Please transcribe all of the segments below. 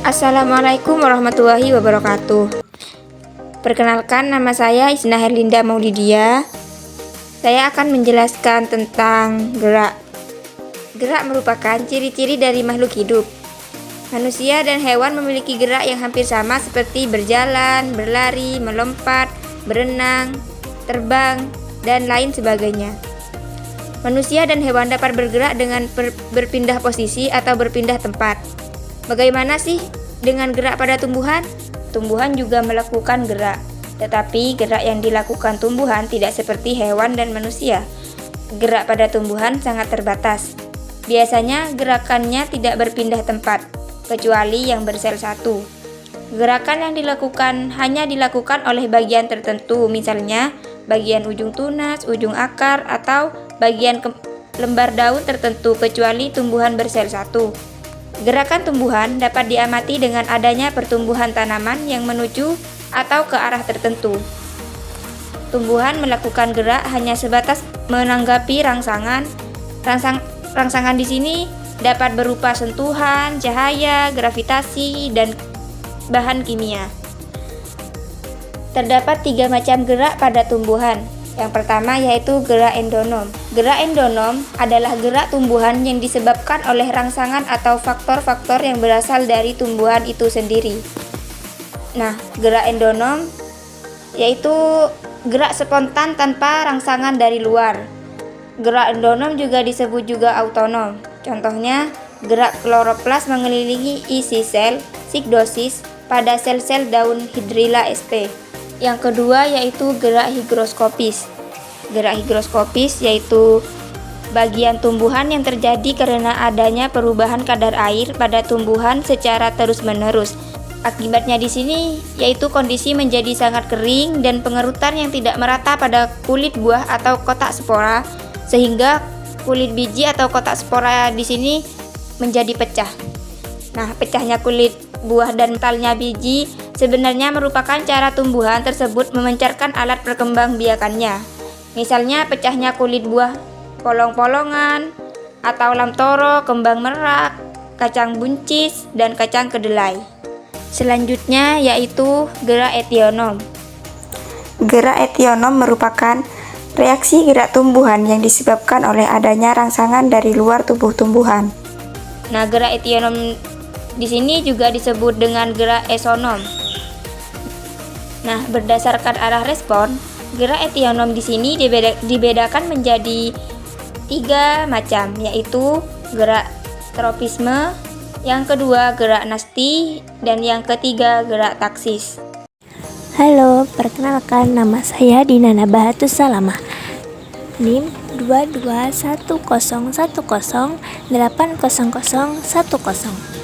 Assalamualaikum warahmatullahi wabarakatuh. Perkenalkan, nama saya Isna Herlinda Maulidia. Saya akan menjelaskan tentang gerak. Gerak merupakan ciri-ciri dari makhluk hidup. Manusia dan hewan memiliki gerak yang hampir sama seperti berjalan, berlari, melompat, berenang, terbang, dan lain sebagainya. Manusia dan hewan dapat bergerak dengan berpindah posisi atau berpindah tempat. Bagaimana sih dengan gerak pada tumbuhan? Tumbuhan juga melakukan gerak, tetapi gerak yang dilakukan tumbuhan tidak seperti hewan dan manusia. Gerak pada tumbuhan sangat terbatas. Biasanya gerakannya tidak berpindah tempat, kecuali yang bersel satu. Gerakan yang dilakukan hanya dilakukan oleh bagian tertentu, misalnya bagian ujung tunas, ujung akar, atau bagian lembar daun tertentu, kecuali tumbuhan bersel satu. Gerakan tumbuhan dapat diamati dengan adanya pertumbuhan tanaman yang menuju atau ke arah tertentu. Tumbuhan melakukan gerak hanya sebatas menanggapi rangsangan. Rangsangan di sini dapat berupa sentuhan, cahaya, gravitasi, dan bahan kimia. Terdapat 3 macam gerak pada tumbuhan. Yang pertama yaitu gerak endonom. Gerak endonom adalah gerak tumbuhan yang disebabkan oleh rangsangan atau faktor-faktor yang berasal dari tumbuhan itu sendiri. Nah, gerak endonom yaitu gerak spontan tanpa rangsangan dari luar. Gerak endonom juga disebut juga autonom. Contohnya, gerak kloroplas mengelilingi isi sel sigdosis pada sel-sel daun Hydrilla sp. Yang kedua yaitu gerak higroskopis. Gerak higroskopis yaitu bagian tumbuhan yang terjadi karena adanya perubahan kadar air pada tumbuhan secara terus-menerus. Akibatnya di sini yaitu kondisi menjadi sangat kering dan pengerutan yang tidak merata pada kulit buah atau kotak spora, sehingga kulit biji atau kotak spora di sini menjadi pecah. Nah, pecahnya kulit buah dan mentalnya biji sebenarnya merupakan cara tumbuhan tersebut memancarkan alat perkembangbiakannya. Misalnya pecahnya kulit buah polong-polongan atau lamtoro, kembang merak, kacang buncis, dan kacang kedelai. Selanjutnya yaitu gerak etionom. Gerak etionom merupakan reaksi gerak tumbuhan yang disebabkan oleh adanya rangsangan dari luar tubuh tumbuhan. Nah, gerak etionom di sini juga disebut dengan gerak esonom. Nah, berdasarkan arah respon, gerak etionom di sini dibedakan menjadi 3 macam, yaitu gerak tropisme, yang kedua gerak nasti, dan yang ketiga gerak taksis. Halo, perkenalkan nama saya Dina Nabahatus Salamah. NIM 221010800010.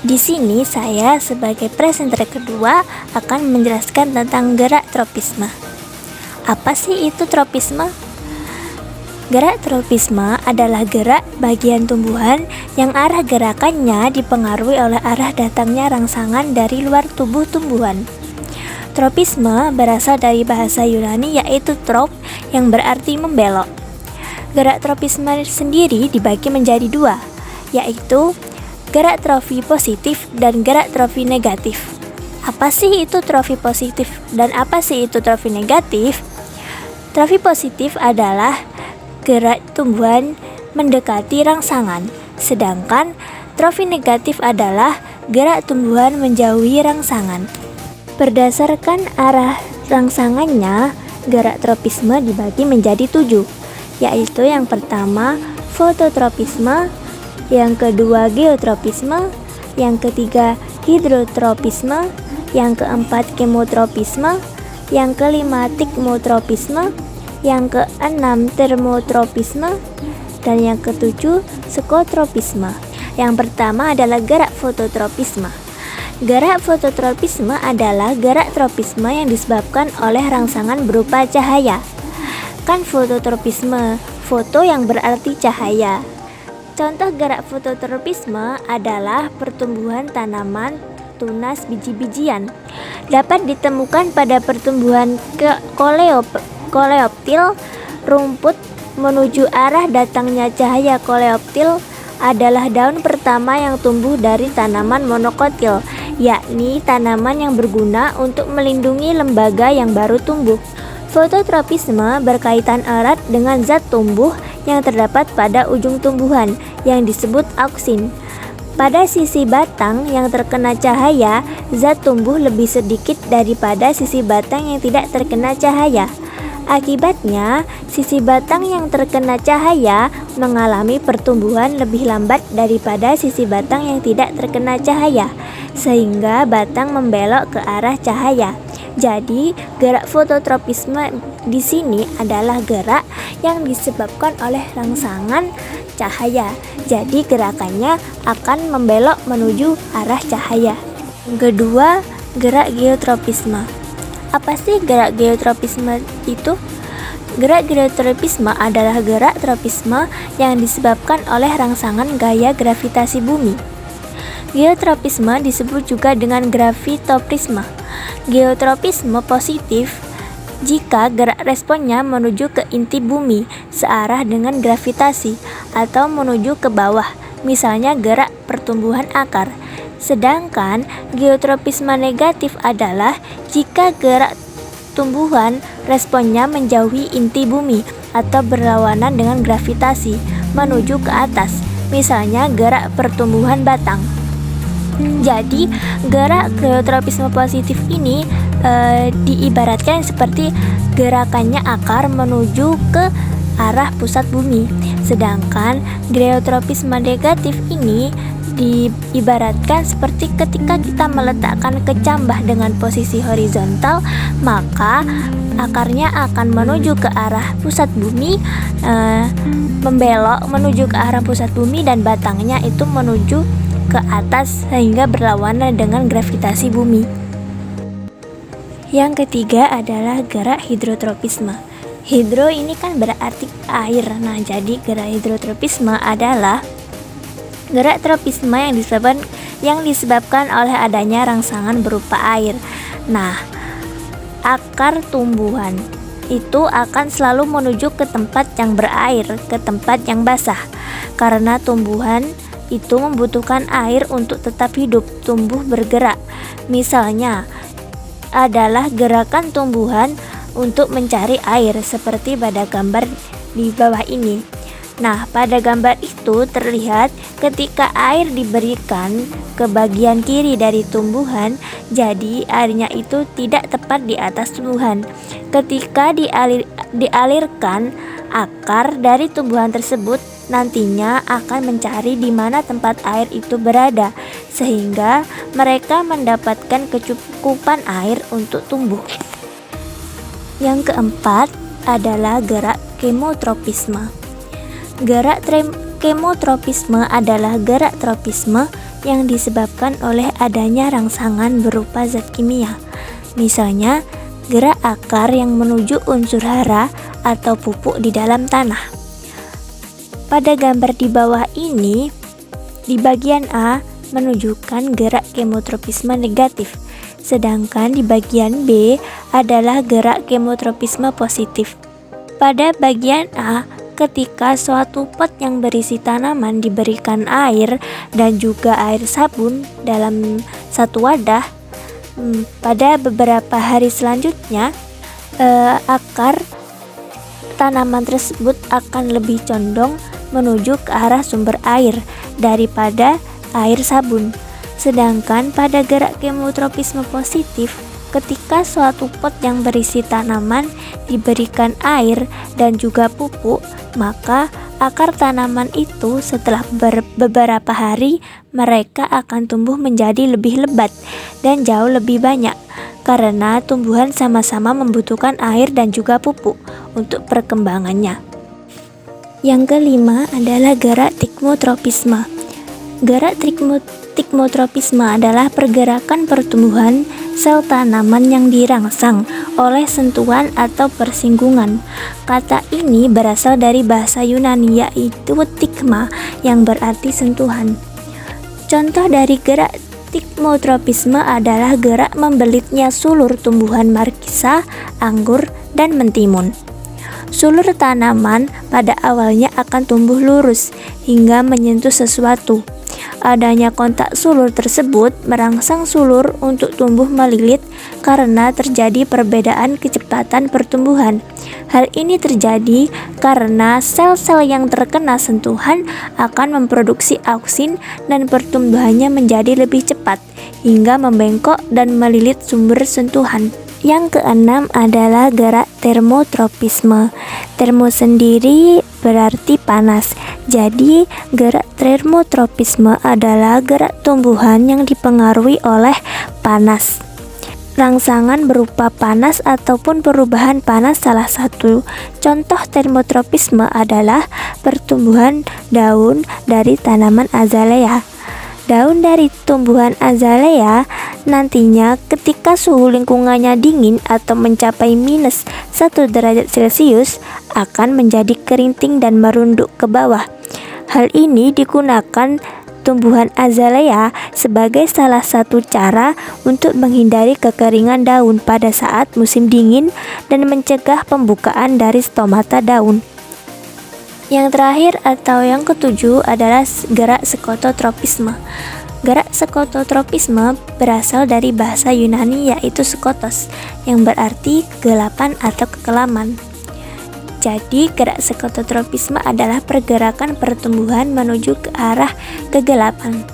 Di sini saya sebagai presenter kedua akan menjelaskan tentang gerak tropisme. Apa sih itu tropisme? Gerak tropisme adalah gerak bagian tumbuhan yang arah gerakannya dipengaruhi oleh arah datangnya rangsangan dari luar tubuh tumbuhan. Tropisme berasal dari bahasa Yunani yaitu trop yang berarti membelok. Gerak tropisme sendiri dibagi menjadi 2, yaitu gerak trofi positif dan gerak trofi negatif. Apa sih itu trofi positif dan apa sih itu trofi negatif? Trofi positif adalah gerak tumbuhan mendekati rangsangan, sedangkan trofi negatif adalah gerak tumbuhan menjauhi rangsangan. Berdasarkan arah rangsangannya, gerak tropisme dibagi menjadi 7, yaitu yang pertama fototropisme, yang kedua geotropisme, yang ketiga hidrotropisme, yang keempat kemotropisme, yang kelima tikmotropisme, yang keenam termotropisme, dan yang ketujuh psikotropisme. Yang pertama adalah gerak fototropisme. Gerak fototropisme adalah gerak tropisme yang disebabkan oleh rangsangan berupa cahaya. Kan fototropisme, foto yang berarti cahaya. Contoh gerak fototropisme adalah pertumbuhan tanaman tunas biji-bijian. Dapat ditemukan pada pertumbuhan koleoptil rumput menuju arah datangnya cahaya koleoptil adalah daun pertama yang tumbuh dari tanaman monokotil, yakni tanaman yang berguna untuk melindungi lembaga yang baru tumbuh. Fototropisme berkaitan erat dengan zat tumbuh yang terdapat pada ujung tumbuhan yang disebut auksin. Pada sisi batang yang terkena cahaya, zat tumbuh lebih sedikit daripada sisi batang yang tidak terkena cahaya. Akibatnya, sisi batang yang terkena cahaya mengalami pertumbuhan lebih lambat daripada sisi batang yang tidak terkena cahaya, sehingga batang membelok ke arah cahaya. Jadi, gerak fototropisme di sini adalah gerak yang disebabkan oleh rangsangan cahaya. Jadi, gerakannya akan membelok menuju arah cahaya. Kedua, gerak geotropisme. Apa sih gerak geotropisme itu? Gerak geotropisme adalah gerak tropisme yang disebabkan oleh rangsangan gaya gravitasi bumi. Geotropisme disebut juga dengan gravitoprisme. Geotropisme positif jika gerak responnya menuju ke inti bumi searah dengan gravitasi atau menuju ke bawah, misalnya gerak pertumbuhan akar. Sedangkan geotropisme negatif adalah jika gerak tumbuhan responnya menjauhi inti bumi atau berlawanan dengan gravitasi menuju ke atas, misalnya gerak pertumbuhan batang. Jadi, gerak geotropisme positif ini diibaratkan seperti gerakannya akar menuju ke arah pusat bumi. Sedangkan geotropisme negatif ini diibaratkan seperti ketika kita meletakkan kecambah dengan posisi horizontal, maka akarnya akan menuju ke arah pusat bumi, membelok menuju ke arah pusat bumi, dan batangnya itu menuju ke atas sehingga berlawanan dengan gravitasi bumi. Yang ketiga adalah gerak hidrotropisme. Hidro ini kan berarti air. Nah, jadi gerak hidrotropisme adalah gerak tropisme yang disebabkan oleh adanya rangsangan berupa air. Nah, akar tumbuhan itu akan selalu menuju ke tempat yang berair, ke tempat yang basah. Karena tumbuhan itu membutuhkan air untuk tetap hidup, tumbuh bergerak. Misalnya adalah gerakan tumbuhan untuk mencari air seperti pada gambar di bawah ini. Nah, pada gambar itu terlihat ketika air diberikan ke bagian kiri dari tumbuhan, jadi airnya itu tidak tepat di atas tumbuhan. Ketika dialirkan, akar dari tumbuhan tersebut nantinya akan mencari di mana tempat air itu berada, sehingga mereka mendapatkan kecukupan air untuk tumbuh. Yang keempat adalah gerak kemotropisme. Gerak kemotropisme adalah gerak tropisme yang disebabkan oleh adanya rangsangan berupa zat kimia. Misalnya, gerak akar yang menuju unsur hara atau pupuk di dalam tanah. Pada gambar di bawah ini, di bagian A menunjukkan gerak kemotropisme negatif, sedangkan di bagian B adalah gerak kemotropisme positif. Pada bagian A, ketika suatu pot yang berisi tanaman diberikan air dan juga air sabun dalam satu wadah, pada beberapa hari selanjutnya akar tanaman tersebut akan lebih condong menuju ke arah sumber air daripada air sabun. Sedangkan pada gerak kemotropisme positif, ketika suatu pot yang berisi tanaman diberikan air dan juga pupuk, maka akar tanaman itu setelah beberapa hari mereka akan tumbuh menjadi lebih lebat dan jauh lebih banyak, karena tumbuhan sama-sama membutuhkan air dan juga pupuk untuk perkembangannya. Yang kelima adalah gerak tikmotropisme. Gerak tikmotropisme adalah pergerakan pertumbuhan sel tanaman yang dirangsang oleh sentuhan atau persinggungan. Kata ini berasal dari bahasa Yunani, yaitu tikma, yang berarti sentuhan. Contoh dari gerak tikmotropisme adalah gerak membelitnya sulur tumbuhan markisa, anggur, dan mentimun. Sulur tanaman pada awalnya akan tumbuh lurus hingga menyentuh sesuatu. Adanya kontak sulur tersebut merangsang sulur untuk tumbuh melilit karena terjadi perbedaan kecepatan pertumbuhan. Hal ini terjadi karena sel-sel yang terkena sentuhan akan memproduksi auksin dan pertumbuhannya menjadi lebih cepat hingga membengkok dan melilit sumber sentuhan. Yang keenam adalah gerak termotropisme. Termo sendiri berarti panas. Jadi, gerak termotropisme adalah gerak tumbuhan yang dipengaruhi oleh panas. Rangsangan berupa panas ataupun perubahan panas salah satu contoh termotropisme adalah pertumbuhan daun dari tanaman azalea. Daun dari tumbuhan azalea nantinya ketika suhu lingkungannya dingin atau mencapai minus 1 derajat Celcius akan menjadi keriting dan merunduk ke bawah. Hal ini digunakan tumbuhan azalea sebagai salah satu cara untuk menghindari kekeringan daun pada saat musim dingin dan mencegah pembukaan dari stomata daun. Yang terakhir atau yang ketujuh adalah gerak skototropisme. Gerak skototropisme berasal dari bahasa Yunani yaitu skotos, yang berarti kegelapan atau kekelaman. Jadi, gerak skototropisme adalah pergerakan pertumbuhan menuju ke arah kegelapan.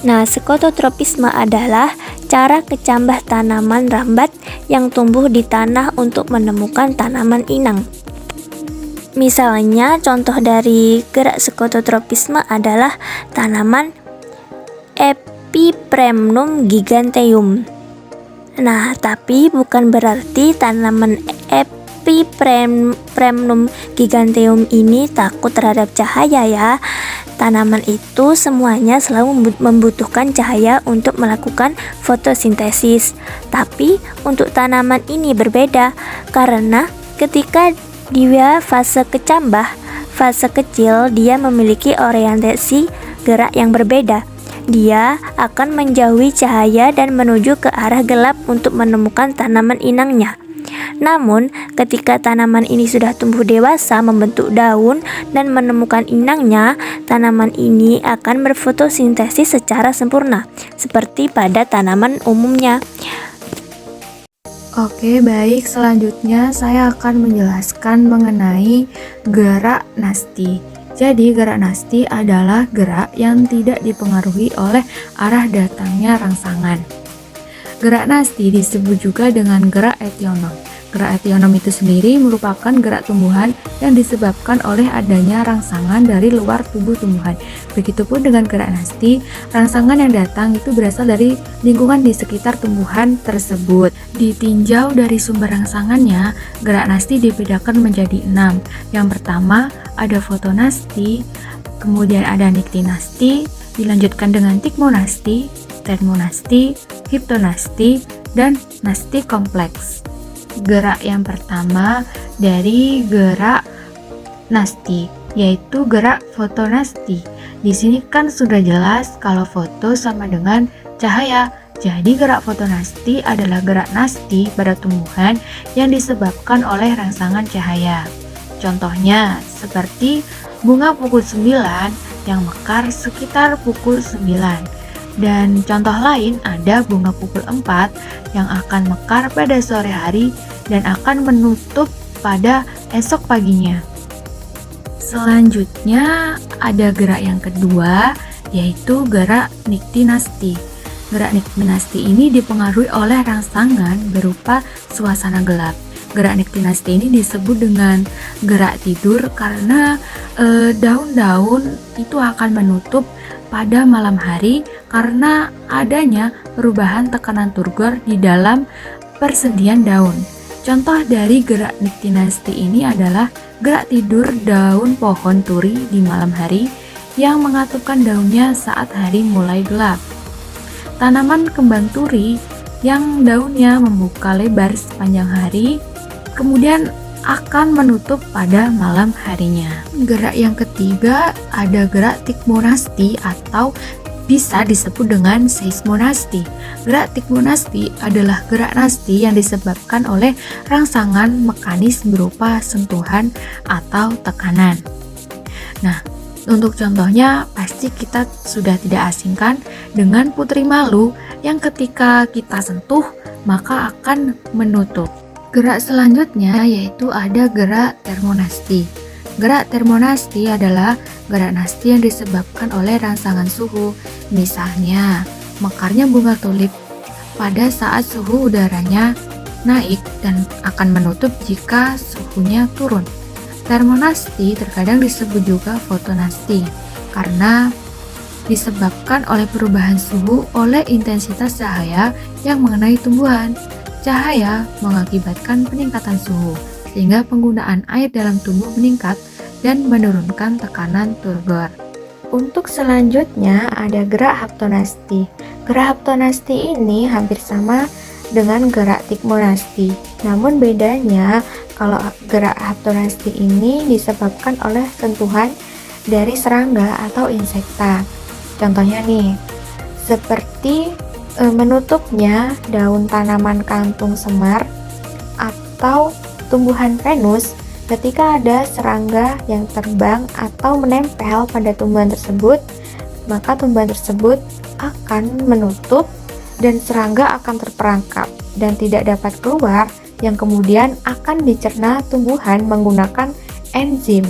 Nah, skototropisme adalah cara kecambah tanaman rambat yang tumbuh di tanah untuk menemukan tanaman inang. Misalnya, contoh dari gerak skototropisme adalah tanaman Epipremnum giganteum. Nah, tapi bukan berarti tanaman Epipremnum giganteum ini takut terhadap cahaya ya. Tanaman itu semuanya selalu membutuhkan cahaya untuk melakukan fotosintesis. Tapi untuk tanaman ini berbeda karena ketika dia fase kecambah, fase kecil, dia memiliki orientasi gerak yang berbeda. Dia akan menjauhi cahaya dan menuju ke arah gelap untuk menemukan tanaman inangnya. Namun, ketika tanaman ini sudah tumbuh dewasa, membentuk daun, dan menemukan inangnya, tanaman ini akan berfotosintesis secara sempurna, seperti pada tanaman umumnya. Oke, baik. Selanjutnya saya akan menjelaskan mengenai gerak nasti. Jadi, gerak nasti adalah gerak yang tidak dipengaruhi oleh arah datangnya rangsangan. Gerak nasti disebut juga dengan gerak etionom. Gerak etionom itu sendiri merupakan gerak tumbuhan yang disebabkan oleh adanya rangsangan dari luar tubuh tumbuhan. Begitupun dengan gerak nasti, rangsangan yang datang itu berasal dari lingkungan di sekitar tumbuhan tersebut. Ditinjau dari sumber rangsangannya, gerak nasti dibedakan menjadi 6. Yang pertama ada fotonasti, kemudian ada niktinasti, dilanjutkan dengan tigmonasti, termonasti, hiptonasti, dan nasti kompleks. Gerak yang pertama dari gerak nasti, yaitu gerak fotonasti. Di sini kan sudah jelas kalau foto sama dengan cahaya. Jadi gerak fotonasti adalah gerak nasti pada tumbuhan yang disebabkan oleh rangsangan cahaya. Contohnya seperti bunga pukul 9 yang mekar sekitar pukul 9. Dan contoh lain ada bunga pukul 4 yang akan mekar pada sore hari dan akan menutup pada esok paginya. Selanjutnya ada gerak yang kedua, yaitu gerak niktinasti. Gerak niktinasti ini dipengaruhi oleh rangsangan berupa suasana gelap. Gerak niktinasti ini disebut dengan gerak tidur karena daun-daun itu akan menutup pada malam hari karena adanya perubahan tekanan turgor di dalam persendian daun. Contoh dari gerak niktinasti ini adalah gerak tidur daun pohon turi di malam hari yang mengatupkan daunnya saat hari mulai gelap. Tanaman kembang turi yang daunnya membuka lebar sepanjang hari kemudian akan menutup pada malam harinya. Gerak yang ketiga ada gerak tigmonasti atau bisa disebut dengan seismonasti. Gerak tikmonasti adalah gerak nasti yang disebabkan oleh rangsangan mekanis berupa sentuhan atau tekanan. Nah, untuk contohnya pasti kita sudah tidak asingkan dengan putri malu yang ketika kita sentuh maka akan menutup. Gerak selanjutnya yaitu ada gerak termonasti. Gerak termonasti adalah gerak nasti yang disebabkan oleh rangsangan suhu. Misalnya, mekarnya bunga tulip pada saat suhu udaranya naik dan akan menutup jika suhunya turun. Termonasti terkadang disebut juga fotonasti karena disebabkan oleh perubahan suhu oleh intensitas cahaya yang mengenai tumbuhan. Cahaya mengakibatkan peningkatan suhu, sehingga penggunaan air dalam tubuh meningkat dan menurunkan tekanan turgor. Untuk selanjutnya ada gerak haptonasti. Gerak haptonasti ini hampir sama dengan gerak tikmonasti. Namun bedanya kalau gerak haptonasti ini disebabkan oleh sentuhan dari serangga atau insekta. Contohnya nih, seperti menutupnya daun tanaman kantung semar atau tumbuhan Venus ketika ada serangga yang terbang atau menempel pada tumbuhan tersebut, maka tumbuhan tersebut akan menutup dan serangga akan terperangkap dan tidak dapat keluar yang kemudian akan dicerna tumbuhan menggunakan enzim.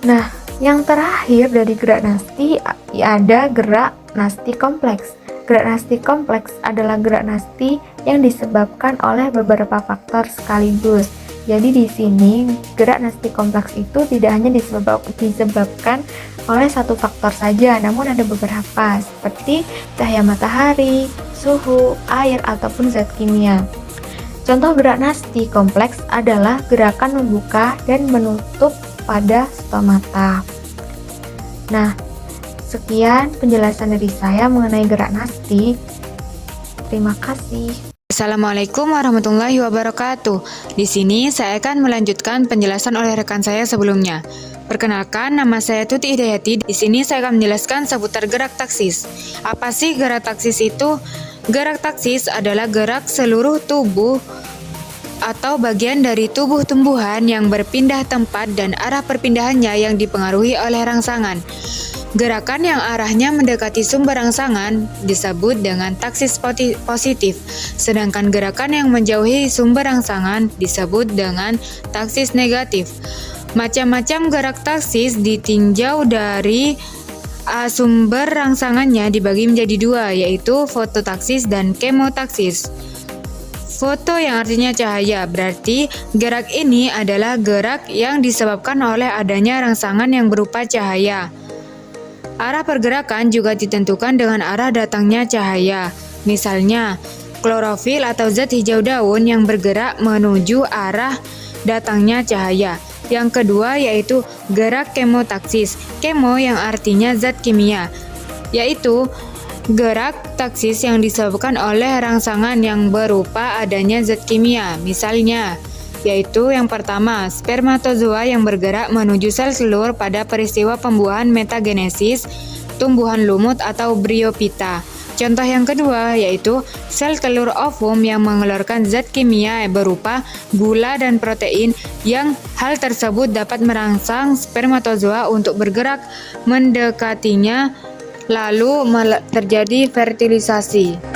Nah, yang terakhir dari gerak nasti ada gerak nasti kompleks. Gerak nasti kompleks adalah gerak nasti yang disebabkan oleh beberapa faktor sekaligus. Jadi di sini gerak nasti kompleks itu tidak hanya disebabkan oleh satu faktor saja, namun ada beberapa seperti cahaya matahari, suhu, air, ataupun zat kimia. Contoh gerak nasti kompleks adalah gerakan membuka dan menutup pada stomata. Nah, sekian penjelasan dari saya mengenai gerak nasti. Terima kasih. Assalamualaikum warahmatullahi wabarakatuh. Di sini saya akan melanjutkan penjelasan oleh rekan saya sebelumnya. Perkenalkan, nama saya Tuti Hidayati. Di sini saya akan menjelaskan seputar gerak taksis. Apa sih gerak taksis itu? Gerak taksis adalah gerak seluruh tubuh atau bagian dari tubuh tumbuhan yang berpindah tempat dan arah perpindahannya yang dipengaruhi oleh rangsangan. Gerakan yang arahnya mendekati sumber rangsangan disebut dengan taksis positif, sedangkan gerakan yang menjauhi sumber rangsangan disebut dengan taksis negatif. Macam-macam gerak taksis ditinjau dari sumber rangsangannya dibagi menjadi dua, yaitu fototaksis dan kemotaksis. Foto yang artinya cahaya, berarti gerak ini adalah gerak yang disebabkan oleh adanya rangsangan yang berupa cahaya. Arah pergerakan juga ditentukan dengan arah datangnya cahaya. Misalnya, klorofil atau zat hijau daun yang bergerak menuju arah datangnya cahaya. Yang kedua yaitu gerak kemotaksis. Kemo yang artinya zat kimia, yaitu gerak taksis yang disebabkan oleh rangsangan yang berupa adanya zat kimia. Misalnya, yaitu yang pertama, spermatozoa yang bergerak menuju sel telur pada peristiwa pembuahan metagenesis tumbuhan lumut atau bryophyta. Contoh yang kedua yaitu sel telur ovum yang mengeluarkan zat kimia berupa gula dan protein yang hal tersebut dapat merangsang spermatozoa untuk bergerak mendekatinya lalu terjadi fertilisasi.